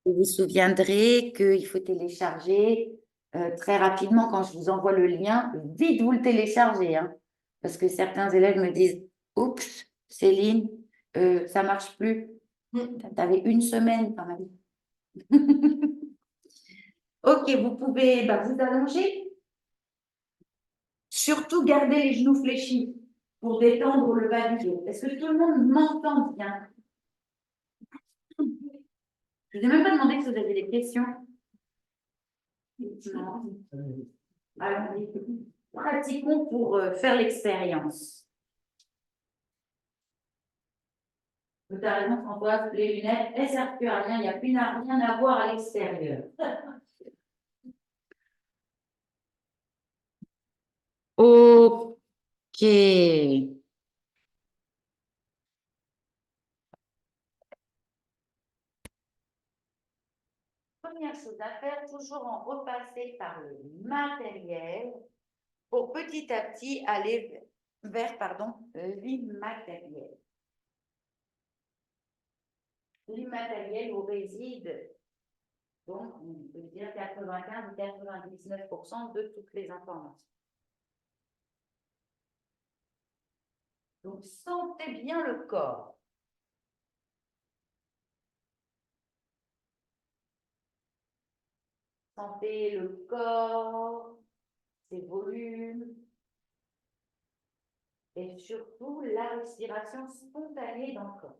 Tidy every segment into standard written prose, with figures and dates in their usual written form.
Vous vous souviendrez qu'il faut télécharger très rapidement quand je vous envoie le lien. Vite, vous le téléchargez, hein, parce que certains élèves me disent, oups, Céline, ça marche plus. Tu avais une semaine quand même. Ok, vous pouvez vous allonger. Surtout garder les genoux fléchis pour détendre le bas du dos. Est-ce que tout le monde m'entend bien? Je ne vous ai même pas demandé si vous avez des questions. Non. Allons-y. Pratiquons pour faire l'expérience. Vous avez raison, Françoise, les lunettes, elles ne servent plus à rien, il n'y a plus rien à voir à l'extérieur. Ok. Première chose à faire, toujours en repasser par le matériel pour petit à petit aller vers l'immatériel. L'immatériel où réside, donc, on peut dire 95 ou 99% de toutes les informations. Donc, sentez bien le corps. Sentez le corps, ses volumes, et surtout la respiration spontanée dans le corps.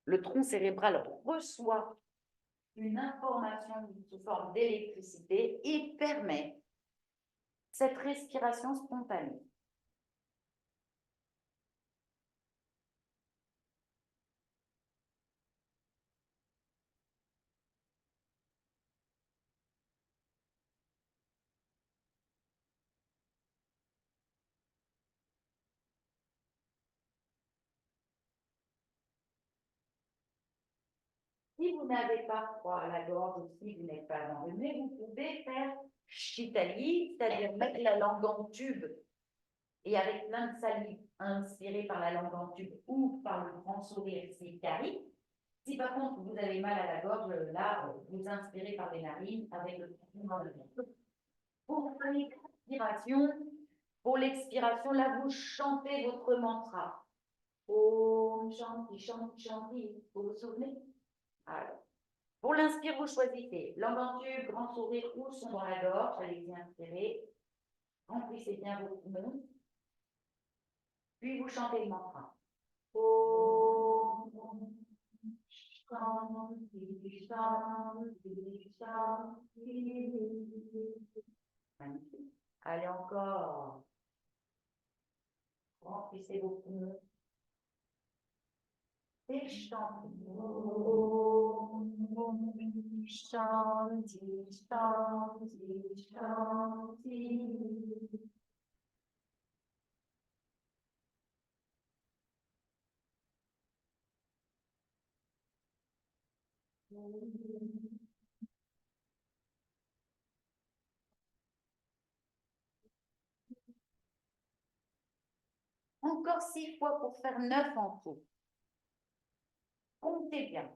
Le tronc cérébral reçoit une information sous forme d'électricité et permet cette respiration spontanée. Si vous n'avez pas froid à la gorge ou si vous n'êtes pas enrhumé, vous pouvez faire chitali, c'est-à-dire mettre la langue en tube et avec plein de salive inspirée par la langue en tube ou par le grand sourire, c'est cari. Si par contre vous avez mal à la gorge, là, vous inspirez par les narines avec le mouvement de l'air. Pour l'expiration, là, vous chantez votre mantra. Om Shanti, Shanti, Shanti. Vous vous souvenez? Alors, pour l'inspire, vous choisissez langue en tube, grand sourire ou son dans la gorge. Allez-y inspirer. Remplissez bien vos poumons. Puis vous chantez le mantra. Om Shanti, Shanti, Shanti. Magnifique. Allez encore. Remplissez vos poumons. Et chantez. Shanti, Shanti, Shanti. Encore 6 fois pour faire 9 en tout. Comptez bien.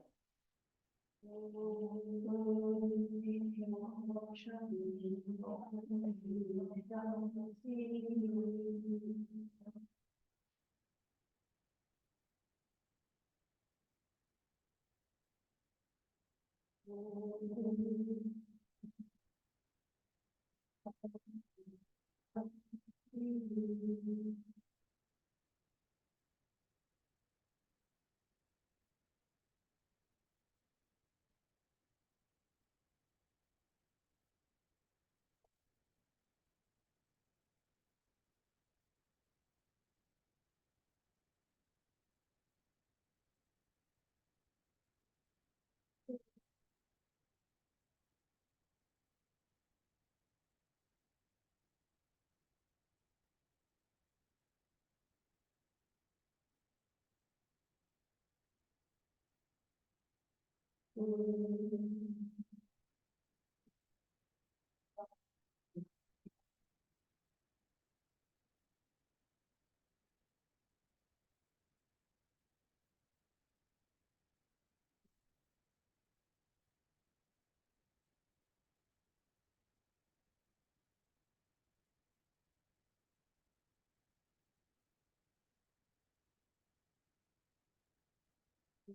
On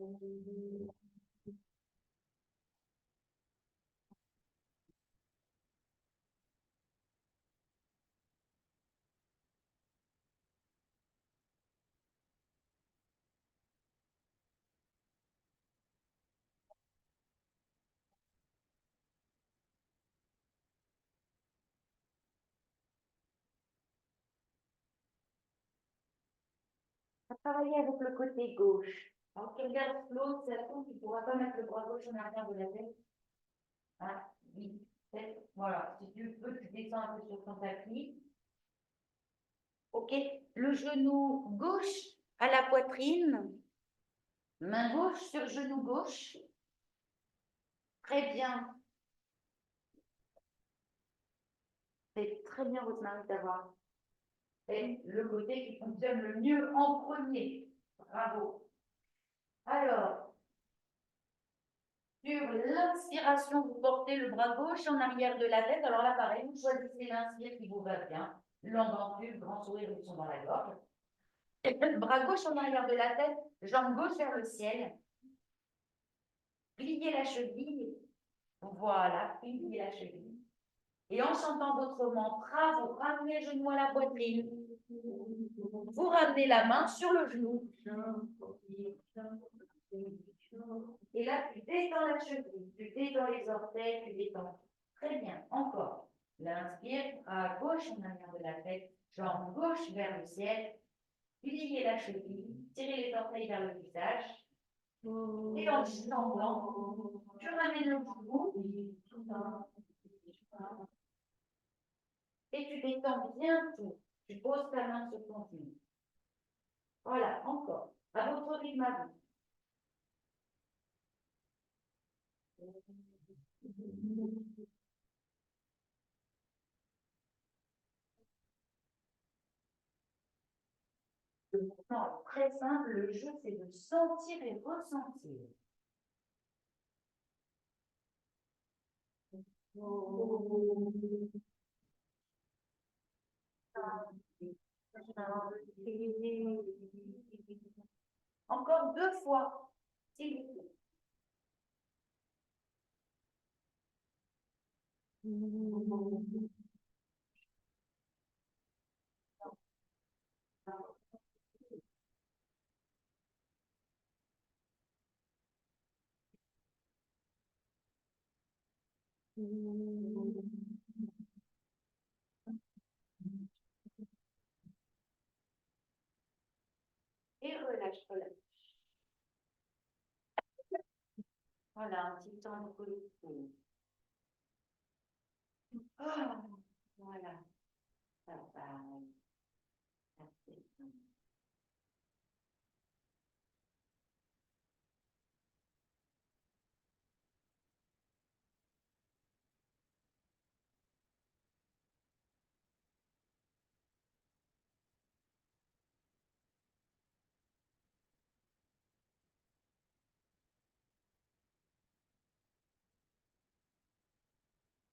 va travailler avec le côté gauche. Alors, tu regardes l'autre, c'est la tu ne pourras pas mettre le bras gauche en arrière de la tête. Ah, oui. Voilà, si tu peux, tu descends un peu sur ton tapis. Ok, le genou gauche à la poitrine, main gauche sur genou gauche. Très bien. C'est très bien, Rosemary, d'avoir fait le côté qui fonctionne le mieux en premier. Bravo. Alors, sur l'inspiration, vous portez le bras gauche en arrière de la tête. Alors là, pareil, vous choisissez l'inspire qui vous va bien. Langue en tube, grand sourire, ils sont dans la gorge. Bras gauche en arrière de la tête, jambe gauche vers le ciel. Pliez la cheville. Voilà, pliez la cheville. Et en chantant votre mantra, vous ramenez le genou à la poitrine. Vous ramenez la main sur le genou. Et là, tu détends la cheville, tu détends les orteils, tu détends. Très bien, encore. L'inspire à gauche en arrière de la tête, jambe gauche vers le ciel. Pliez la cheville, tirez les orteils vers le visage. Et en chantant, tu ramènes le genou. Et tu détends bien tout. Tu poses ta main sur ton genou. Voilà, encore. À votre rythme à vous. Le mouvement est très simple. Le jeu, c'est de sentir et ressentir. Encore 2 fois, s'il vous plaît. Et relâche, relâche. Voilà, un petit temps de collectif. Oh, voilà. Ça va.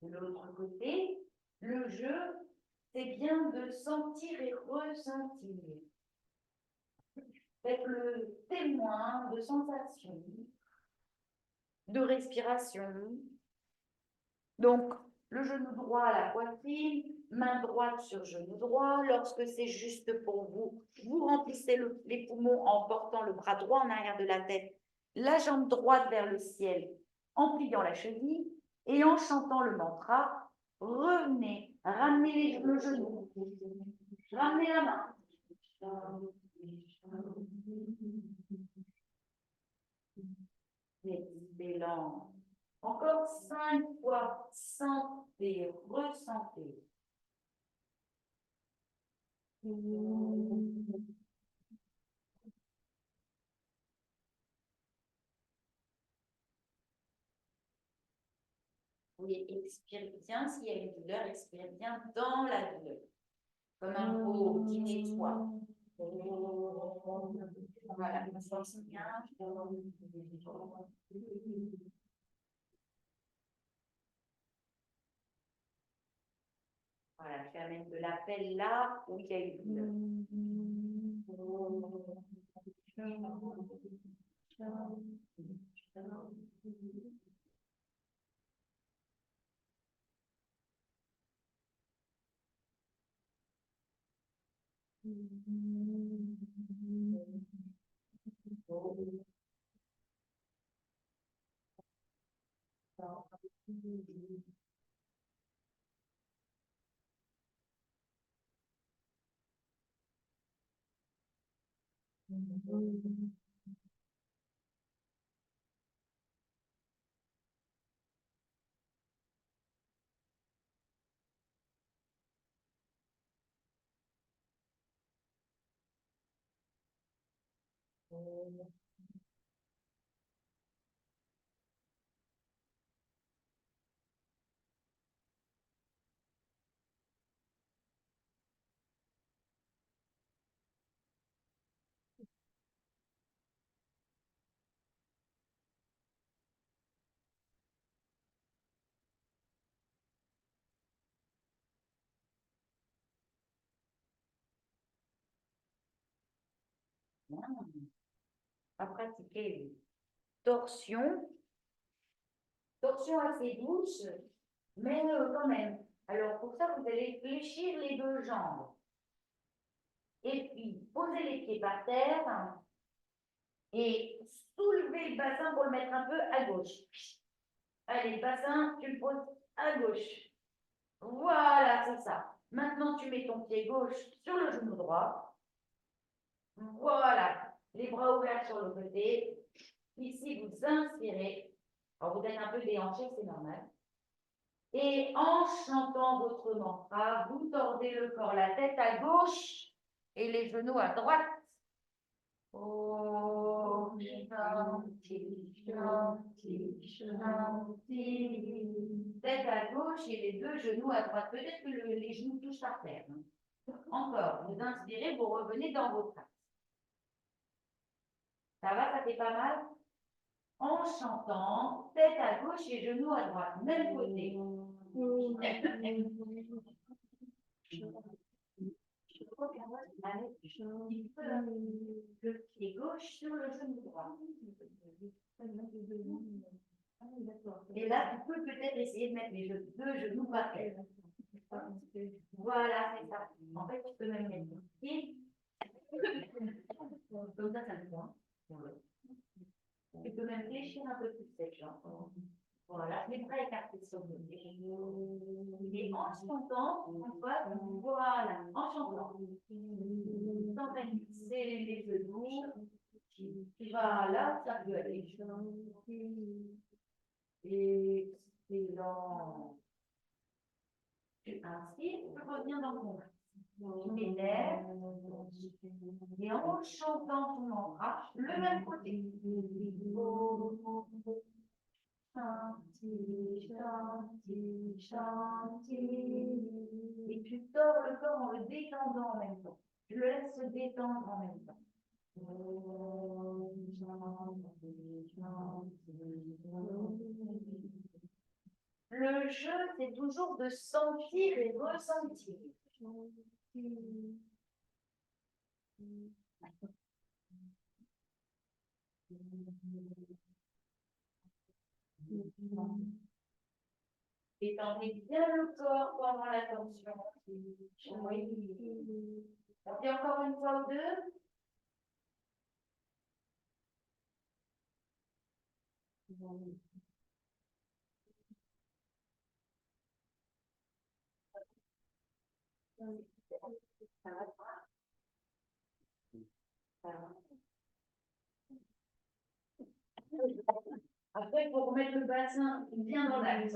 De l'autre côté, le jeu, c'est bien de sentir et ressentir. Faites le témoin de sensations, de respiration. Donc, le genou droit à la poitrine, main droite sur genou droit. Lorsque c'est juste pour vous, vous remplissez les poumons en portant le bras droit en arrière de la tête, la jambe droite vers le ciel, en pliant la cheville et en chantant le mantra. Revenez, ramenez le genou, ramenez la main. Excellent. Encore 5 fois, sentez, ressentez. Oui, expire bien. S'il y a une douleur, expire bien dans la douleur. Comme un pot qui nettoie. Voilà, on force bien. Voilà, tu amènes de l'appel là où il y a une douleur. À pratiquer torsion. Torsion assez douce, mais quand même. Alors, pour ça, vous allez fléchir les deux jambes. Et puis, posez les pieds par terre et soulevez le bassin pour le mettre un peu à gauche. Allez, le bassin, tu le poses à gauche. Voilà, c'est ça. Maintenant, tu mets ton pied gauche sur le genou droit. Voilà, les bras ouverts sur le côté. Ici, vous inspirez. Alors, vous êtes un peu déhanché, c'est normal. Et en chantant votre mantra, vous tordez le corps, la tête à gauche et les genoux à droite. Om Shanti, Shanti, Shanti. Tête à gauche et les deux genoux à droite. Peut-être que les genoux touchent par terre. Encore, vous inspirez, vous revenez dans votre axe. Ça va, ça fait pas mal? En chantant, tête à gauche et genoux à droite, même côté. Le pied gauche sur le genou droit. Et là, tu peux peut-être essayer de mettre les deux genoux par terre. Voilà, c'est ça. En fait, tu peux même mettre ton pied. Comme ça le point. Tu peux même fléchir un peu plus cette jambe. Voilà, les bras écartés sur le côté. Et en chantant, voilà, en chantant. Sans fixer les genoux. Voilà, ça peut aller. Excellent. Tu inspires, tu peux revenir dans ton axe. Tu m'énerves. Et en chantant ton mantra, le même côté. Shanti, Shanti, Shanti. Et tu tords le corps en le détendant en même temps. Tu le laisses se détendre en même temps. Le jeu, c'est toujours de sentir et ressentir. Étendez bien le corps pendant la tension. Oui. On fait encore une fois ou deux. Après, il faut remettre le bassin bien dans l'axe.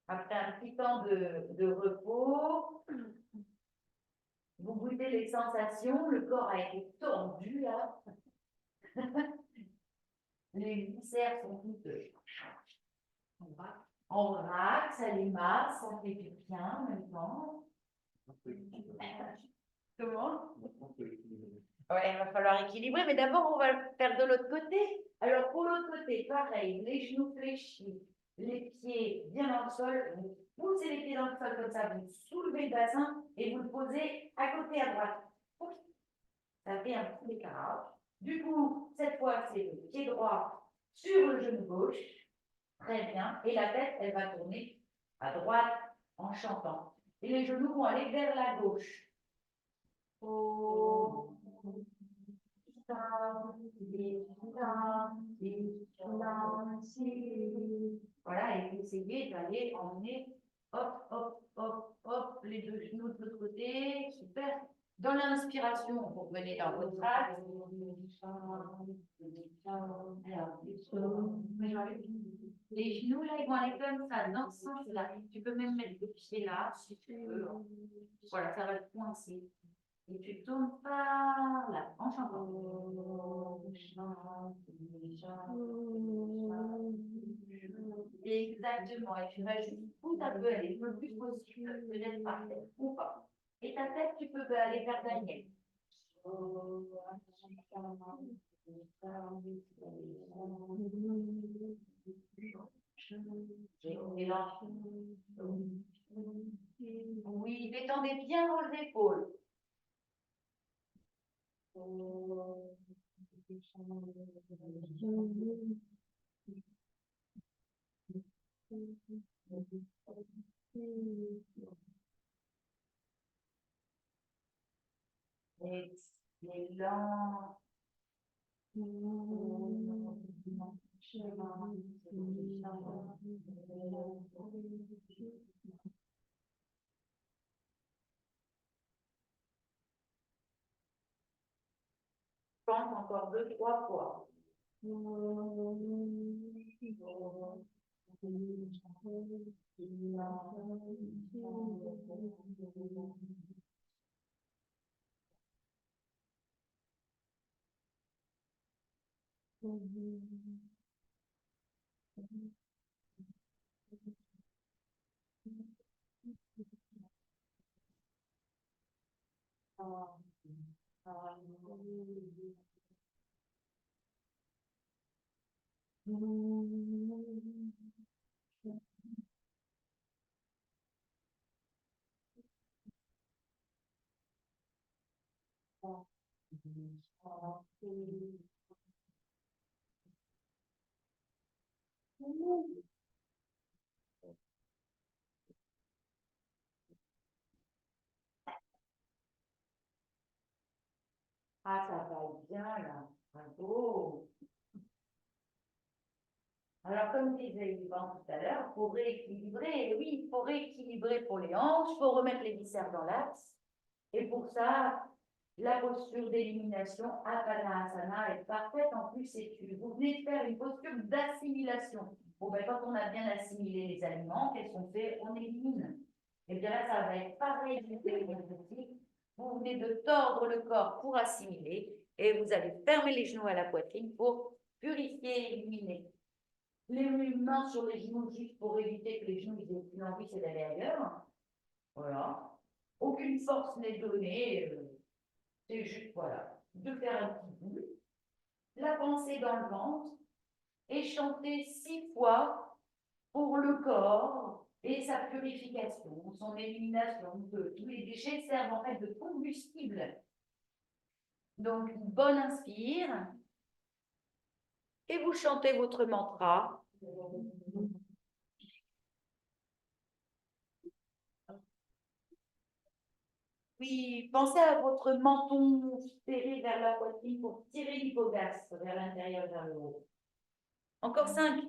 Après un petit temps de repos, vous goûtez les sensations, le corps a été tordu là. Les viscères sont toutes en vrac, ça les masse, ça fait du bien en même temps. Comment? Ouais, il va falloir équilibrer, mais d'abord on va le faire de l'autre côté. Alors pour l'autre côté, pareil, les genoux fléchis, les pieds bien dans le sol, vous poussez les pieds dans le sol comme ça, vous soulevez le bassin et vous le posez à côté à droite. Ça fait un petit décalage. Du coup, cette fois, c'est le pied droit sur le genou gauche. Très bien. Et la tête, elle va tourner à droite en chantant. Et les genoux vont aller vers la gauche. Oh. Voilà, et vous essayez d'aller emmener, hop, hop, hop, hop, les deux genoux de l'autre côté, super. Dans l'inspiration, vous revenez dans votre axe. Les genoux, là, ils vont aller comme ça, dans ce sens-là. Tu peux même mettre le pied là, si tu veux. Voilà, ça va te coincer. Et tu tournes par là, en chantant. Exactement. Et tu vas jusqu'où ça peut aller, le plus possible, peut-être par tête ou pas. Et ta tête, tu peux aller vers Daniel. Oui, détendez bien vos épaules. Excellent. Pense encore 2, 3 fois. Ah, ça va bien là. Bravo. Alors, comme disait Yvan tout à l'heure, pour rééquilibrer, oui, il faut rééquilibrer pour les hanches, il faut remettre les viscères dans l'axe. Et pour ça, la posture d'élimination, Apanasana, est parfaite. En plus, vous venez de faire une posture d'assimilation. Bon, ben, quand on a bien assimilé les aliments, qu'est-ce qu'on fait? On élimine. Et bien là, ça va être pareil. Vous venez de tordre le corps pour assimiler et vous allez fermer les genoux à la poitrine pour purifier et éliminer. Les mains sur les genoux juste pour éviter que les genoux aient plus envie, c'est d'aller ailleurs. Voilà. Aucune force n'est donnée. C'est juste, voilà, de faire un petit bout. La pensée dans le ventre et chanter 6 fois pour le corps et sa purification, son élimination de tous les déchets servent en fait de combustible. Donc, une bonne inspire et vous chantez votre mantra. Puis, pensez à votre menton serré vers la poitrine pour tirer l'hypogaste vers l'intérieur, vers le haut. Encore 5.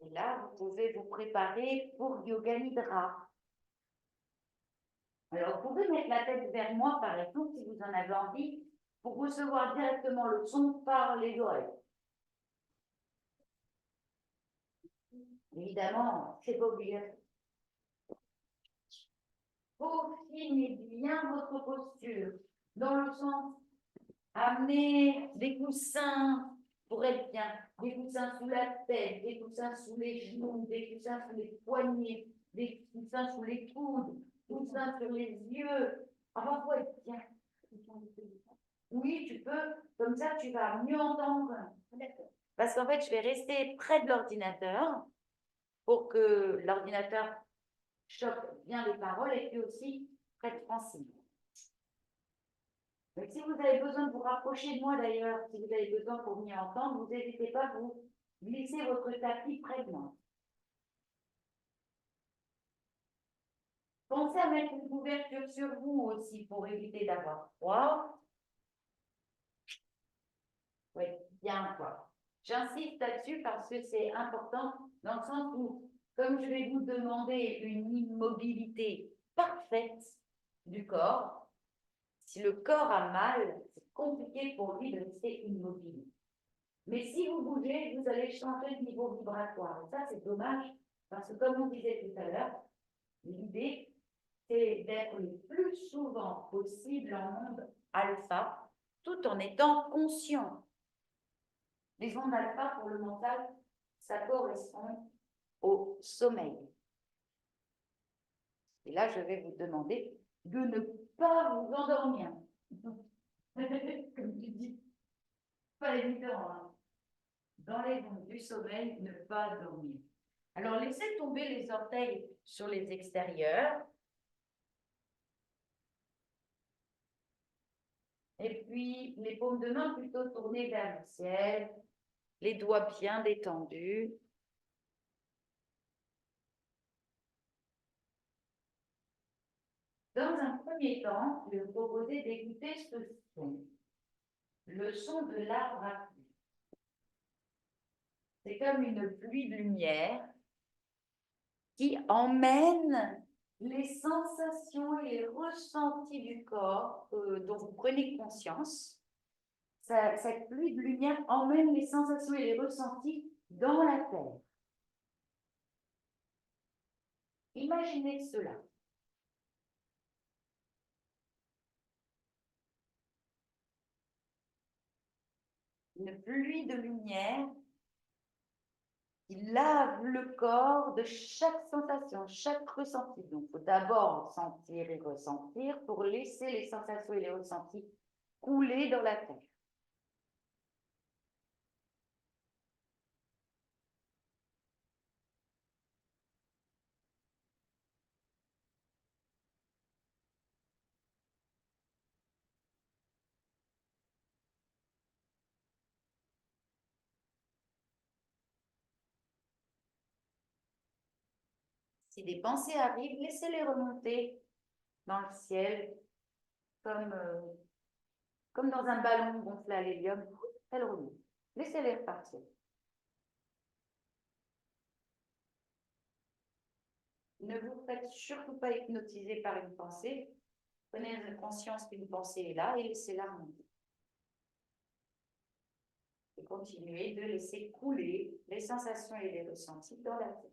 Et là, vous pouvez vous préparer pour Yoga Nidra. Alors, vous pouvez mettre la tête vers moi, par exemple, si vous en avez envie, pour recevoir directement le son par les oreilles. Évidemment, c'est pas obligatoire. Peaufinez bien votre posture, dans le sens, amenez des coussins pour être bien, des coussins sous la tête, des coussins sous les genoux, des coussins sous les poignets, des coussins sous les coudes, coussins sur les yeux. Enfin, faut être bien. Oui, tu peux, comme ça tu vas mieux entendre. Parce qu'en fait, je vais rester près de l'ordinateur pour que l'ordinateur chope bien les paroles et puis aussi près de Francine. Donc, si vous avez besoin de vous rapprocher de moi d'ailleurs, si vous avez besoin pour mieux entendre, vous n'hésitez pas à vous glisser votre tapis près de moi. Pensez à mettre une couverture sur vous aussi pour éviter d'avoir froid. Oui, bien quoi. J'insiste là-dessus parce que c'est important dans le sens où, comme je vais vous demander une immobilité parfaite du corps, si le corps a mal, c'est compliqué pour lui de rester immobile. Mais si vous bougez, vous allez changer de niveau vibratoire. Et ça, c'est dommage parce que, comme on disait tout à l'heure, l'idée, c'est d'être le plus souvent possible en onde alpha, tout en étant conscient. Les ondes alpha pour le mental, ça correspond au sommeil. Et là, je vais vous demander de ne pas vous endormir. Comme tu dis, pas évident. Hein. Dans les ondes du sommeil, ne pas dormir. Alors, laissez tomber les orteils sur les extérieurs. Et puis, les paumes de main plutôt tournées vers le ciel. Les doigts bien détendus. Dans un premier temps, je vais vous proposer d'écouter ce son. Le son de l'arbre à pluie. C'est comme une pluie de lumière qui emmène les sensations et les ressentis du corps dont vous prenez conscience. Cette pluie de lumière emmène les sensations et les ressentis dans la terre. Imaginez cela. Une pluie de lumière qui lave le corps de chaque sensation, chaque ressenti. Donc, il faut d'abord sentir et ressentir pour laisser les sensations et les ressentis couler dans la terre. Si des pensées arrivent, laissez-les remonter dans le ciel comme dans un ballon gonflé à l'hélium. Elles remontent. Laissez-les repartir. Ne vous faites surtout pas hypnotiser par une pensée. Prenez conscience qu'une pensée est là et laissez-la remonter. Et continuez de laisser couler les sensations et les ressentis dans la tête.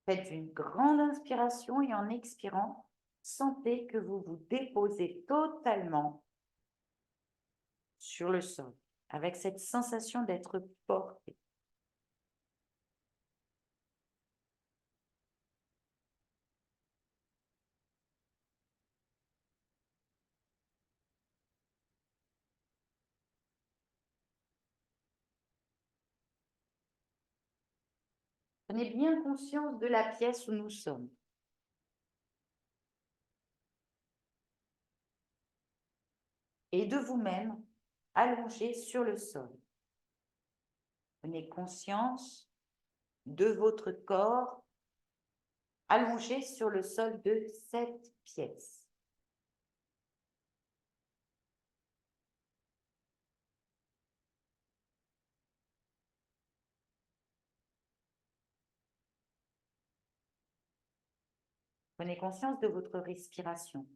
Faites une grande inspiration et en expirant, sentez que vous vous déposez totalement sur le sol. avec cette sensation d'être porté. Prenez bien conscience de la pièce où nous sommes. Et de vous-même allongé sur le sol. Prenez conscience de votre corps allongé sur le sol de cette pièce. Prenez conscience de votre respiration.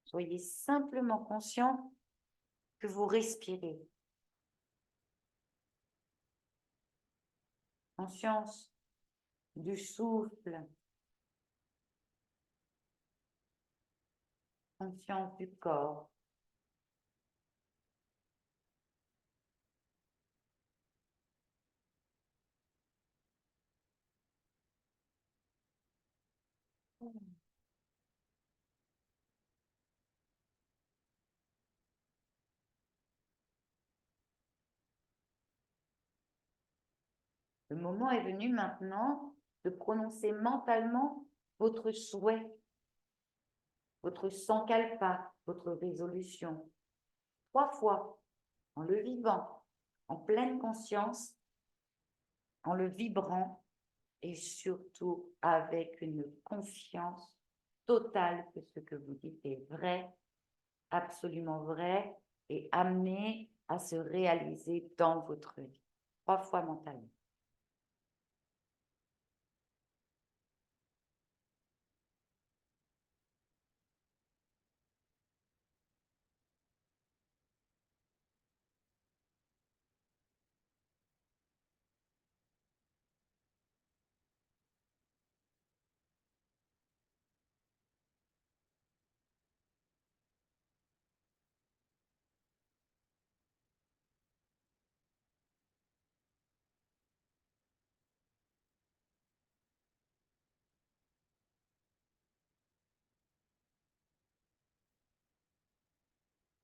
Soyez simplement conscient que vous respirez. Conscience du souffle. Conscience du corps. Le moment est venu maintenant de prononcer mentalement votre souhait, votre sankalpa, votre résolution. 3 fois, en le vivant, en pleine conscience, en le vibrant et surtout avec une confiance totale que ce que vous dites est vrai, absolument vrai et amené à se réaliser dans votre vie. 3 fois mentalement.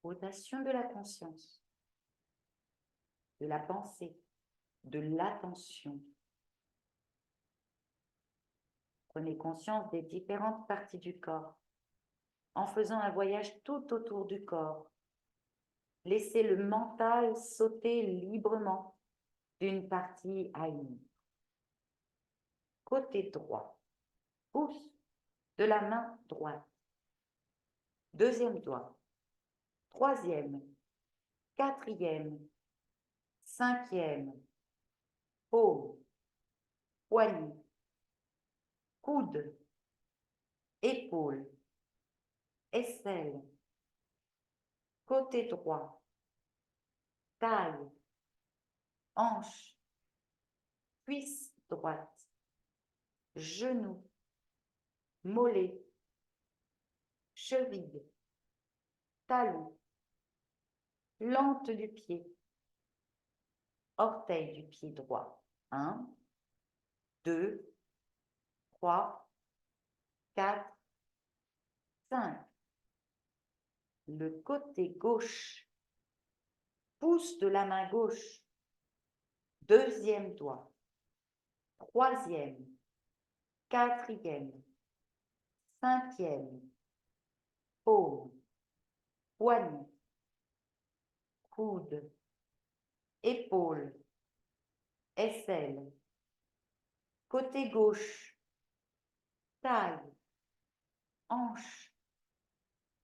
Rotation de la conscience, de la pensée, de l'attention. Prenez conscience des différentes parties du corps en faisant un voyage tout autour du corps. Laissez le mental sauter librement d'une partie à une autre. Côté droit, pouce de la main droite. Deuxième doigt, troisième, quatrième, cinquième, paume, poignet, coude, épaule, aisselle, côté droit, taille, hanche, cuisse droite, genou, mollet, cheville, talon, plante du pied, orteil du pied droit. 1, 2, 3, 4, 5. Le côté gauche, pouce de la main gauche, deuxième doigt, troisième, quatrième, cinquième, paume, poignet, coude, épaule, aisselle, côté gauche, taille, hanche,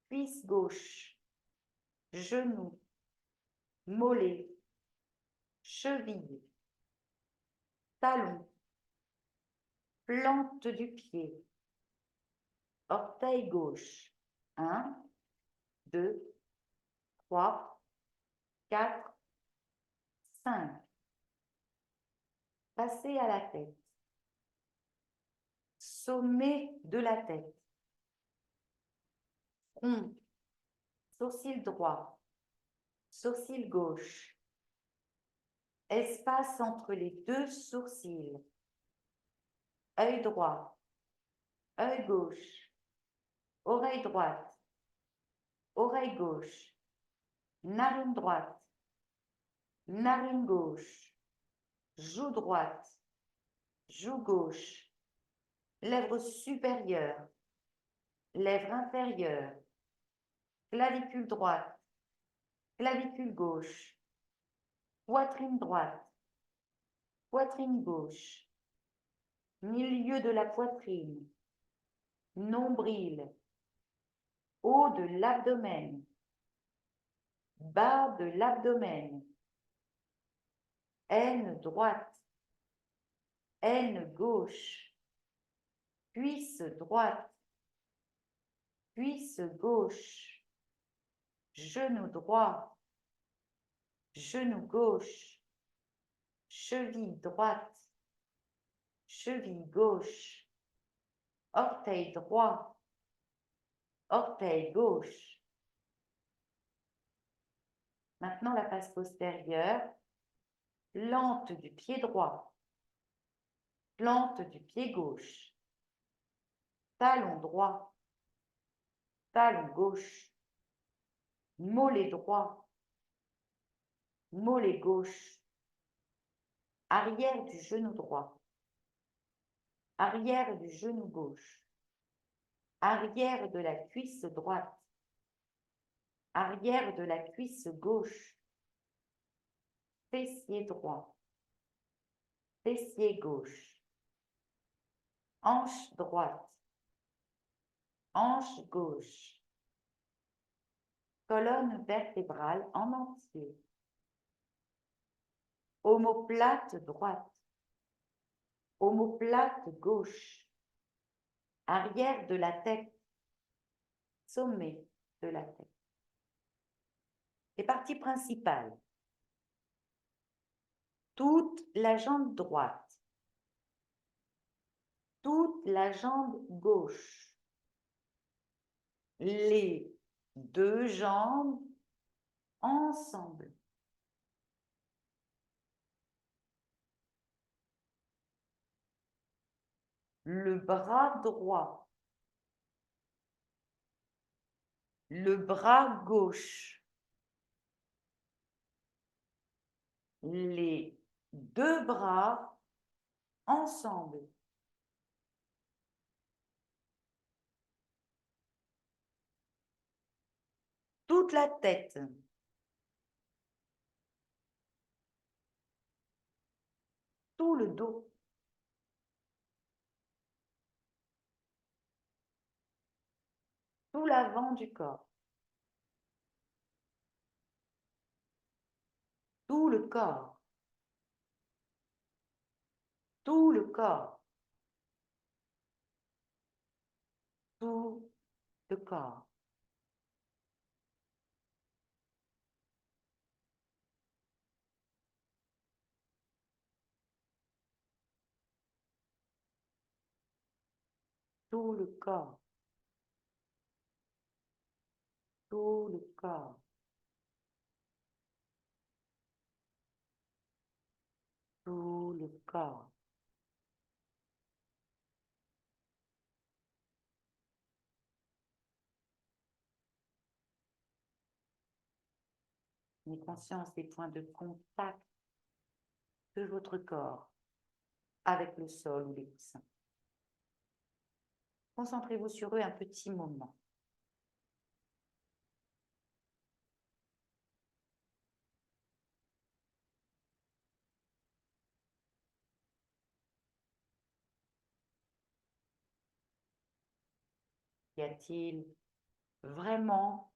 cuisse gauche, genou, mollet, cheville, talon, plante du pied, orteil gauche. 1, 2, 3, 4, 5. Passez à la tête. Sommet de la tête. Front, sourcil droit, sourcil gauche, espace entre les deux sourcils, œil droit, œil gauche, oreille droite, oreille gauche, narine droite, narine gauche, joue droite, joue gauche, lèvre supérieure, lèvre inférieure, clavicule droite, clavicule gauche, poitrine droite, poitrine gauche, milieu de la poitrine, nombril, haut de l'abdomen, bas de l'abdomen, aine droite, aine gauche, cuisse droite, cuisse gauche, genou droit, genou gauche, cheville droite, cheville gauche, orteil droit, orteil gauche. Maintenant la face postérieure, plante du pied droit, plante du pied gauche, talon droit, talon gauche, mollet droit, mollet gauche, arrière du genou droit, arrière du genou gauche, arrière de la cuisse droite, arrière de la cuisse gauche, fessier droit, fessier gauche, hanche droite, hanche gauche, colonne vertébrale en entier, omoplate droite, omoplate gauche, arrière de la tête, sommet de la tête. Les parties principales. Toute la jambe droite, toute la jambe gauche, les deux jambes ensemble. Le bras droit, le bras gauche, les deux bras ensemble. Toute la tête. Tout le dos. Tout l'avant du corps. Tout le corps. Tout le corps. Tout le corps. Tout le corps. Tout le corps. Tout le corps. Prenez conscience des points de contact de votre corps avec le sol ou les coussins. Concentrez-vous sur eux un petit moment. Y a-t-il vraiment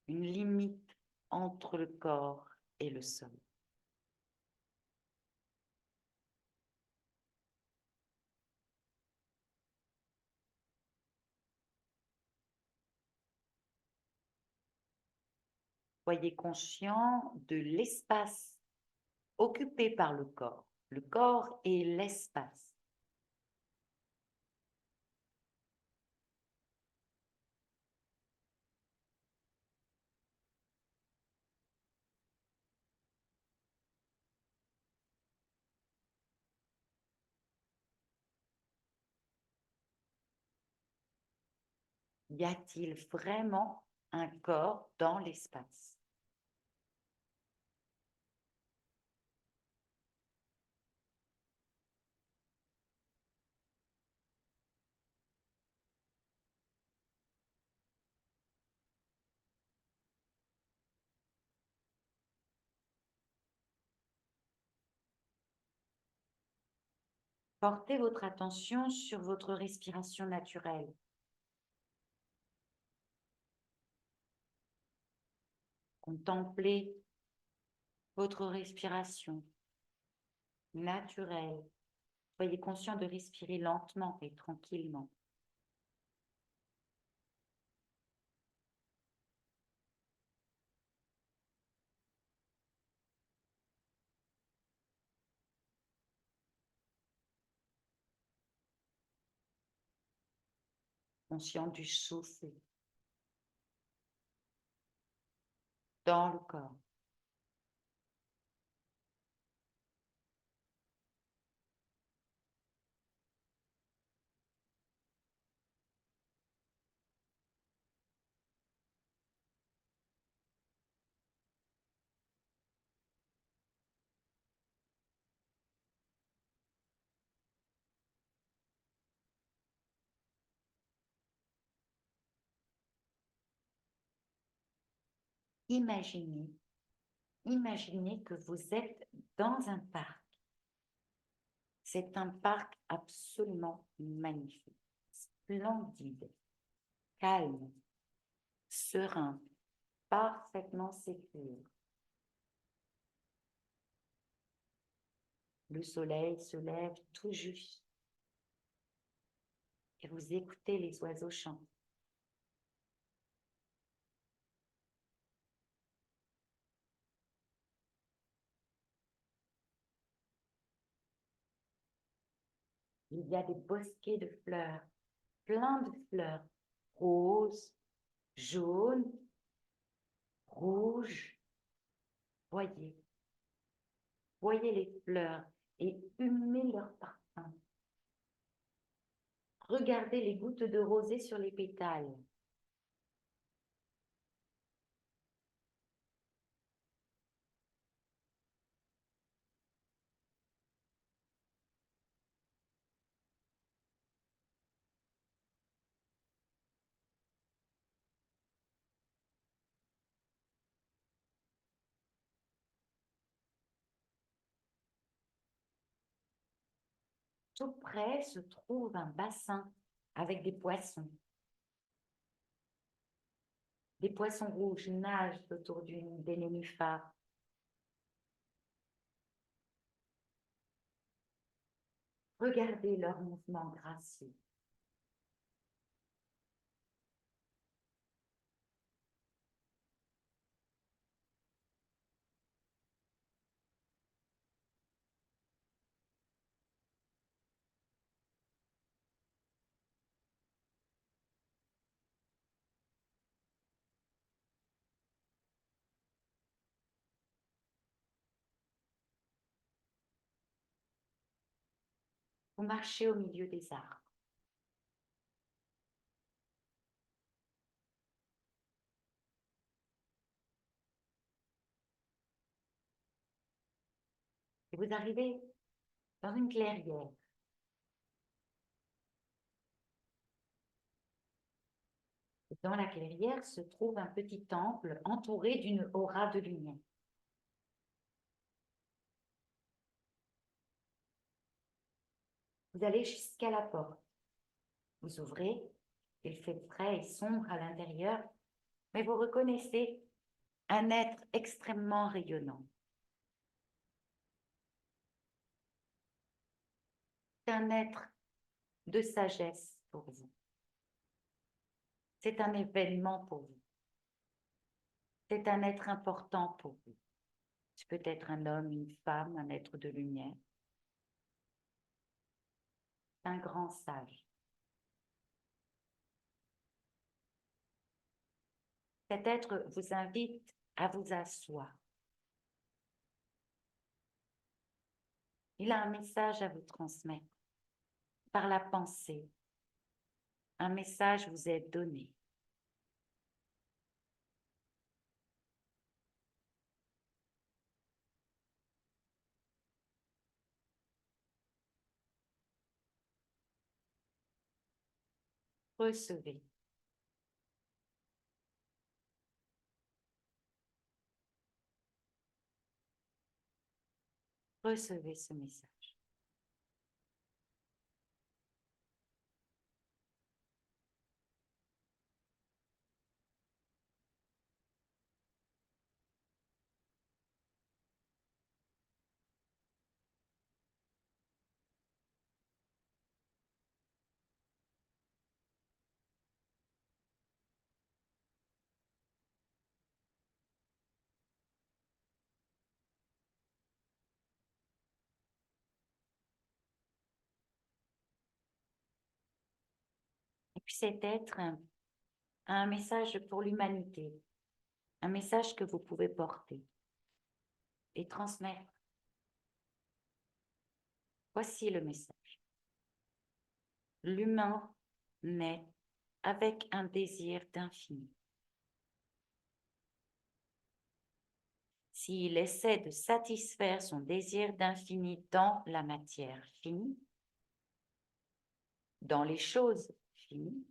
une limite entre le corps et le sol? Soyez conscient de l'espace occupé par le corps. Le corps est l'espace. Y a-t-il vraiment un corps dans l'espace? Portez votre attention sur votre respiration naturelle. Contemplez votre respiration naturelle. Soyez conscient de respirer lentement et tranquillement. Conscient du souffle dans le corps. Imaginez que vous êtes dans un parc. C'est un parc absolument magnifique, splendide, calme, serein, parfaitement sécure. Le soleil se lève tout juste et vous écoutez les oiseaux chanter. Il y a des bosquets de fleurs, plein de fleurs, roses, jaunes, rouges. Voyez les fleurs et humez leur parfum. Regardez les gouttes de rosée sur les pétales. Tout près se trouve un bassin avec des poissons. Des poissons rouges nagent autour des nénuphars. Regardez leurs mouvements gracieux. Vous marchez au milieu des arbres. Et vous arrivez dans une clairière. Dans la clairière se trouve un petit temple entouré d'une aura de lumière. Vous allez jusqu'à la porte. Vous ouvrez, il fait frais et sombre à l'intérieur, mais vous reconnaissez un être extrêmement rayonnant. C'est un être de sagesse pour vous. C'est un événement pour vous. C'est un être important pour vous. C'est peut-être un homme, une femme, un être de lumière. Un grand sage. Cet être vous invite à vous asseoir. Il a un message à vous transmettre par la pensée. Un message vous est donné. Recevez. Recevez ce message. Et puis cet être a un message pour l'humanité, un message que vous pouvez porter et transmettre. Voici le message. L'humain naît avec un désir d'infini. S'il essaie de satisfaire son désir d'infini dans la matière finie, dans les choses finies,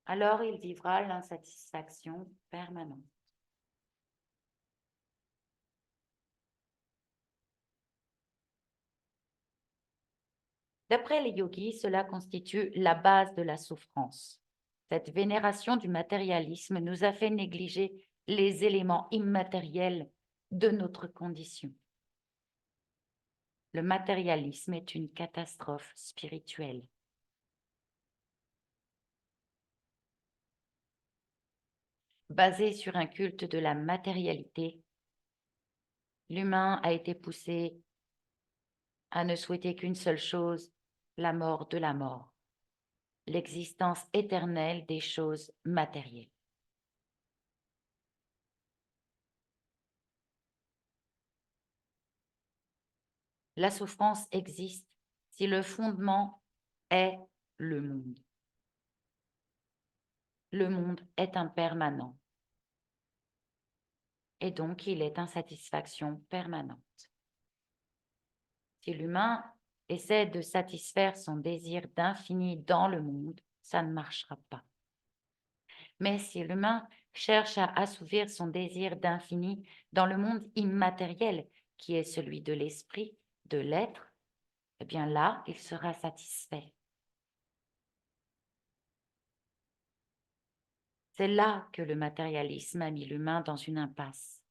alors il vivra l'insatisfaction permanente. D'après les yogis, cela constitue la base de la souffrance. Cette vénération du matérialisme nous a fait négliger les éléments immatériels de notre condition. Le matérialisme est une catastrophe spirituelle. Basé sur un culte de la matérialité, l'humain a été poussé à ne souhaiter qu'une seule chose, la mort de la mort, l'existence éternelle des choses matérielles. La souffrance existe si le fondement est le monde. Le monde est impermanent et donc il est insatisfaction permanente. Si l'humain essaie de satisfaire son désir d'infini dans le monde, ça ne marchera pas. Mais si l'humain cherche à assouvir son désir d'infini dans le monde immatériel, qui est celui de l'esprit, de l'être, eh bien là, il sera satisfait. C'est là que le matérialisme a mis l'humain dans une impasse.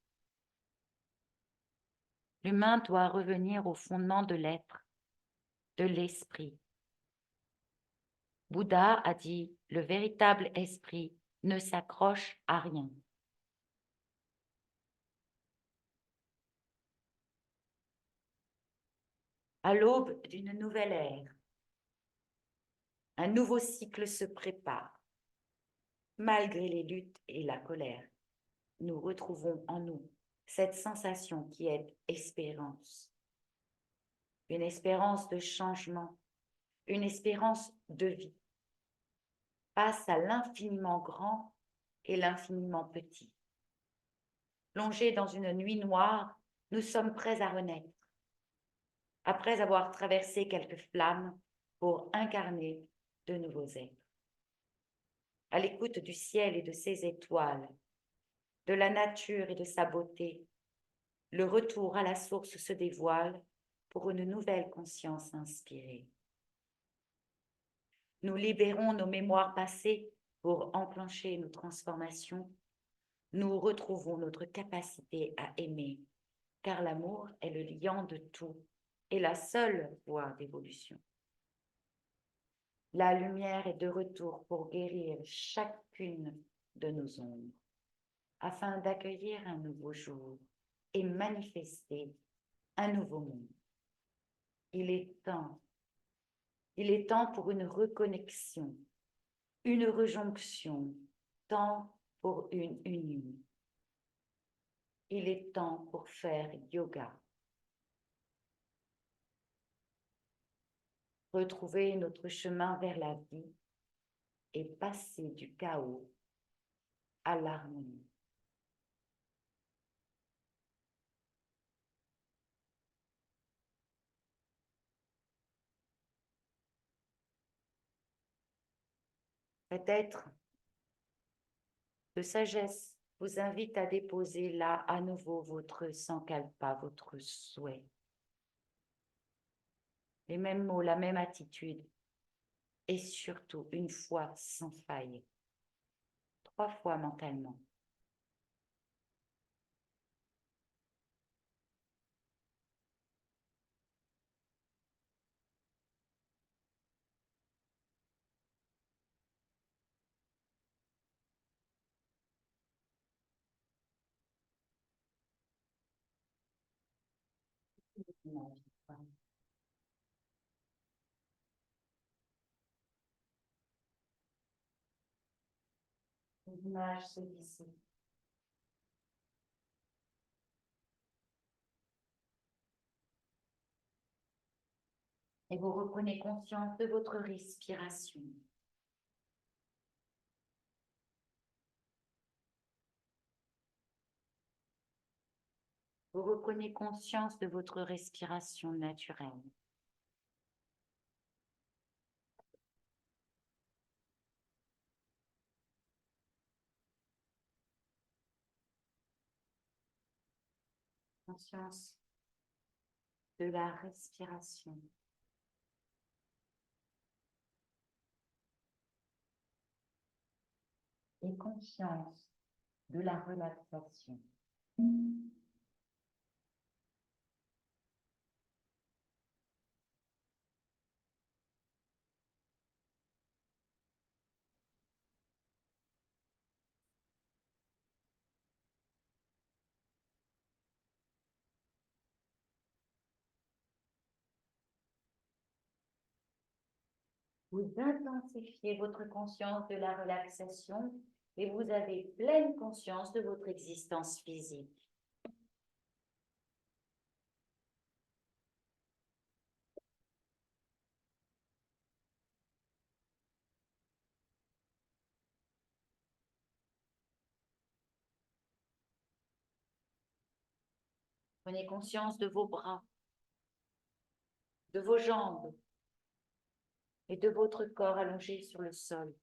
L'humain doit revenir au fondement de l'être, de l'esprit. Bouddha a dit, le véritable esprit ne s'accroche à rien. À l'aube d'une nouvelle ère, un nouveau cycle se prépare. Malgré les luttes et la colère, nous retrouvons en nous cette sensation qui est espérance. Une espérance de changement, une espérance de vie, face à l'infiniment grand et l'infiniment petit. Plongés dans une nuit noire, nous sommes prêts à renaître, après avoir traversé quelques flammes pour incarner de nouveaux êtres. À l'écoute du ciel et de ses étoiles, de la nature et de sa beauté, le retour à la source se dévoile pour une nouvelle conscience inspirée. Nous libérons nos mémoires passées pour enclencher nos transformations. Nous retrouvons notre capacité à aimer, car l'amour est le liant de tout et la seule voie d'évolution. La lumière est de retour pour guérir chacune de nos ombres, afin d'accueillir un nouveau jour et manifester un nouveau monde. Il est temps pour une reconnexion, une rejonction, temps pour une union. Il est temps pour faire yoga. Retrouver notre chemin vers la vie et passer du chaos à l'harmonie. Cet être de sagesse vous invite à déposer là à nouveau votre sankalpa, votre souhait. Les mêmes mots, la même attitude et surtout une foi sans faille. 3 fois mentalement. L'image se dissipe. Et vous reprenez conscience de votre respiration. Vous reprenez conscience de votre respiration naturelle. Conscience de la respiration. Et conscience de la relaxation. Vous intensifiez votre conscience de la relaxation et vous avez pleine conscience de votre existence physique. Prenez conscience de vos bras, de vos jambes et de votre corps allongé sur le sol.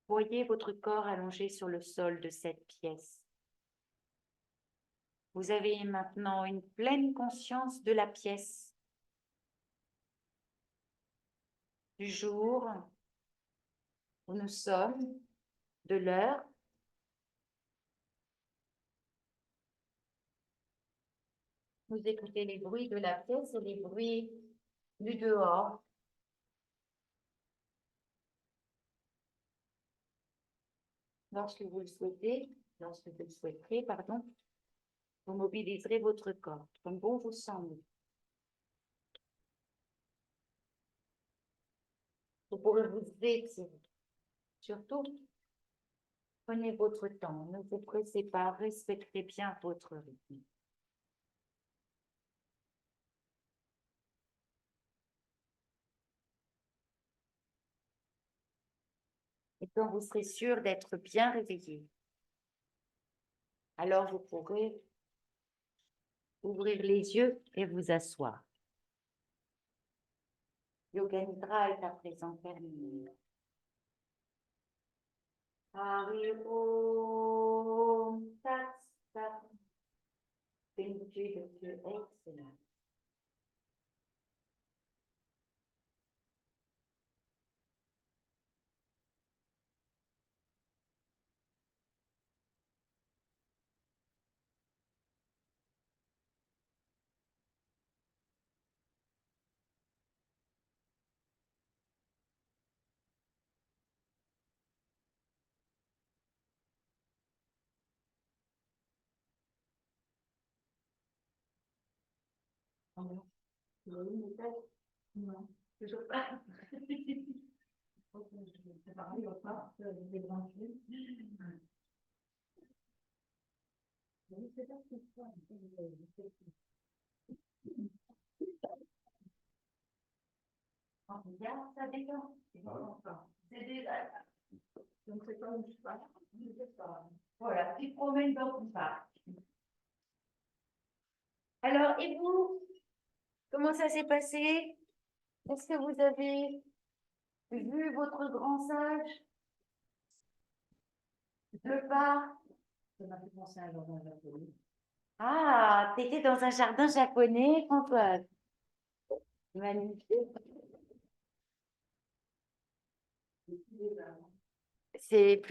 Voyez votre corps allongé sur le sol de cette pièce. Vous avez maintenant une pleine conscience de la pièce, du jour où nous sommes, de l'heure. Vous écoutez les bruits de la pièce et les bruits du dehors. Lorsque vous le souhaitez, lorsque vous le souhaiterez, pardon, vous mobiliserez votre corps comme bon vous semble. Vous pourrez vous étirer. Surtout, prenez votre temps, ne vous pressez pas, respectez bien votre rythme. Et quand vous serez sûr d'être bien réveillé, alors vous pourrez ouvrir les yeux et vous asseoir. Yoga Nidra est à présent terminé. Hari Om Tat Sat. Plénitude de Dieu excellent. Non, non, toujours pas. C'est pareil, au pas, des branchés. C'est pas ce que regarde, ça détend. C'est déjà. Donc c'est comme je sais pas. Voilà, tu te promènes dans tout ça. Alors, et vous, comment ça s'est passé? Est-ce que vous avez vu votre grand sage? Le pas? Ça m'a fait penser à un jardin japonais. Ah, t'étais dans un jardin japonais, Françoise. Magnifique. C'est